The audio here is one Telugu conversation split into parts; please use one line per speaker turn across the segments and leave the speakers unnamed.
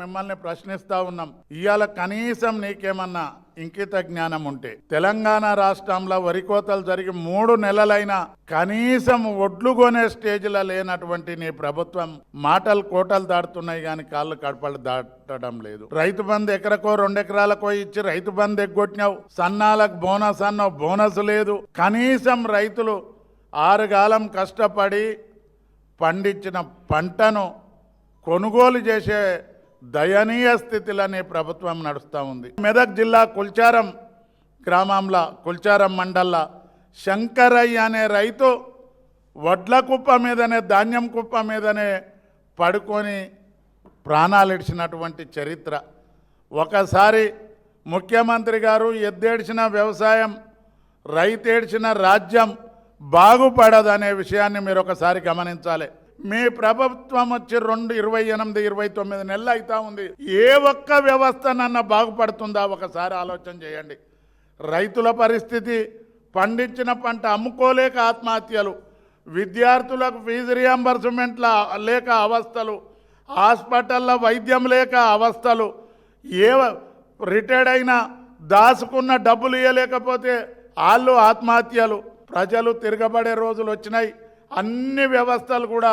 మిమ్మల్ని ప్రశ్నిస్తా ఉన్నాం. ఇవాళ కనీసం నీకేమన్నా ఇంకిత జ్ఞానం ఉంటే తెలంగాణ రాష్ట్రంలో వరి కోతలు జరిగి 3 నెలలైనా కనీసం ఒడ్లు కొనే స్టేజ్లో లేనటువంటి నీ ప్రభుత్వం మాటలు కోటలు దాటుతున్నాయి కానీ కాళ్ళు కడపలు దాటడం లేదు. రైతు బంధు ఎకరకో 2 ఎకరాలకో ఇచ్చి రైతు బంధు ఎగ్గొట్టినావు. సన్నాలకు బోనస్ అన్నావు, బోనస్ లేదు. కనీసం రైతులు 6 కాలం కష్టపడి పండించిన పంటను కొనుగోలు చేసే దయనీయ స్థితిలోనే ప్రభుత్వం నడుస్తూ ఉంది. మెదక్ జిల్లా కుల్చారం గ్రామంలో, కుల్చారం మండల్లో శంకరయ్య అనే రైతు వడ్ల కుప్ప మీదనే, ధాన్యం కుప్ప మీదనే పడుకొని ప్రాణాలు ఇడిచినటువంటి చరిత్ర. ఒకసారి ముఖ్యమంత్రి గారు ఎద్దేడ్చిన వ్యవసాయం, రైతేడ్చిన రాజ్యం బాగుపడదనే విషయాన్ని మీరు ఒకసారి గమనించాలి. మీ ప్రభుత్వం వచ్చి 28-29 నెలలు అవుతా ఉంది. ఏ ఒక్క వ్యవస్థనన్నా బాగుపడుతుందా ఒకసారి ఆలోచన చేయండి. రైతుల పరిస్థితి, పండించిన పంట అమ్ముకోలేక ఆత్మహత్యలు, విద్యార్థులకు ఫీజు రియంబర్స్మెంట్ల లేక అవస్థలు, హాస్పిటల్లో వైద్యం లేక అవస్థలు, ఏ రిటైర్డ్ అయినా దాచుకున్న డబ్బులు ఇవ్వలేకపోతే వాళ్ళు ఆత్మహత్యలు. ప్రజలు తిరగబడే రోజులు వచ్చినాయి. అన్ని వ్యవస్థలు కూడా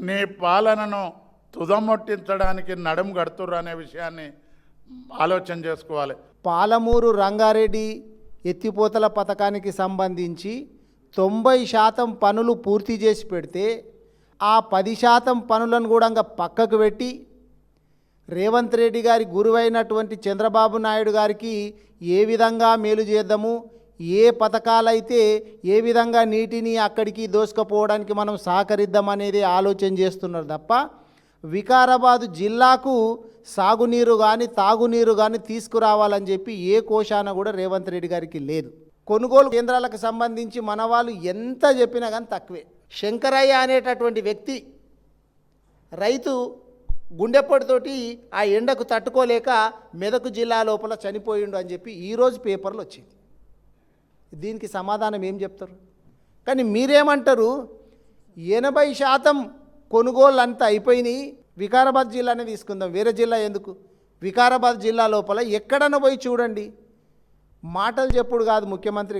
నీ పాలనను తుదముట్టించడానికి నడుము కడుతుర్రు అనే విషయాన్ని ఆలోచన చేసుకోవాలి.
పాలమూరు రంగారెడ్డి ఎత్తిపోతల పథకానికి సంబంధించి 90% పనులు పూర్తి చేసి పెడితే ఆ 10% పనులను కూడా పక్కకు పెట్టి రేవంత్ రెడ్డి గారి గురువైనటువంటి చంద్రబాబు నాయుడు గారికి ఏ విధంగా మేలు చేద్దాము, ఏ పథకాలైతే ఏ విధంగా నీటిని అక్కడికి దోసుకుపోవడానికి మనం సహకరిద్దామనేది ఆలోచన చేస్తున్నారు తప్ప వికారాబాద్ జిల్లాకు సాగునీరు కానీ తాగునీరు కానీ తీసుకురావాలని చెప్పి ఏ కోశాన కూడా రేవంత్ రెడ్డి గారికి లేదు. కొనుగోలు కేంద్రాలకు సంబంధించి మన వాళ్ళు ఎంత చెప్పినా కానీ తక్కువే. శంకరయ్య అనేటటువంటి వ్యక్తి రైతు గుండెపోటుతోటి ఆ ఎండకు తట్టుకోలేక మెదక్ జిల్లా లోపల చనిపోయిండు అని చెప్పి ఈరోజు పేపర్లు వచ్చింది. దీనికి సమాధానం ఏం చెప్తారు? కానీ మీరేమంటారు? 80% కొనుగోళ్ళు అంతా అయిపోయినాయి, వికారాబాద్ జిల్లానే తీసుకుందాం, వేరే జిల్లా ఎందుకు? వికారాబాద్ జిల్లా లోపల ఎక్కడన్నా పోయి చూడండి. మాటలు చెప్పుడు కాదు ముఖ్యమంత్రి గారు.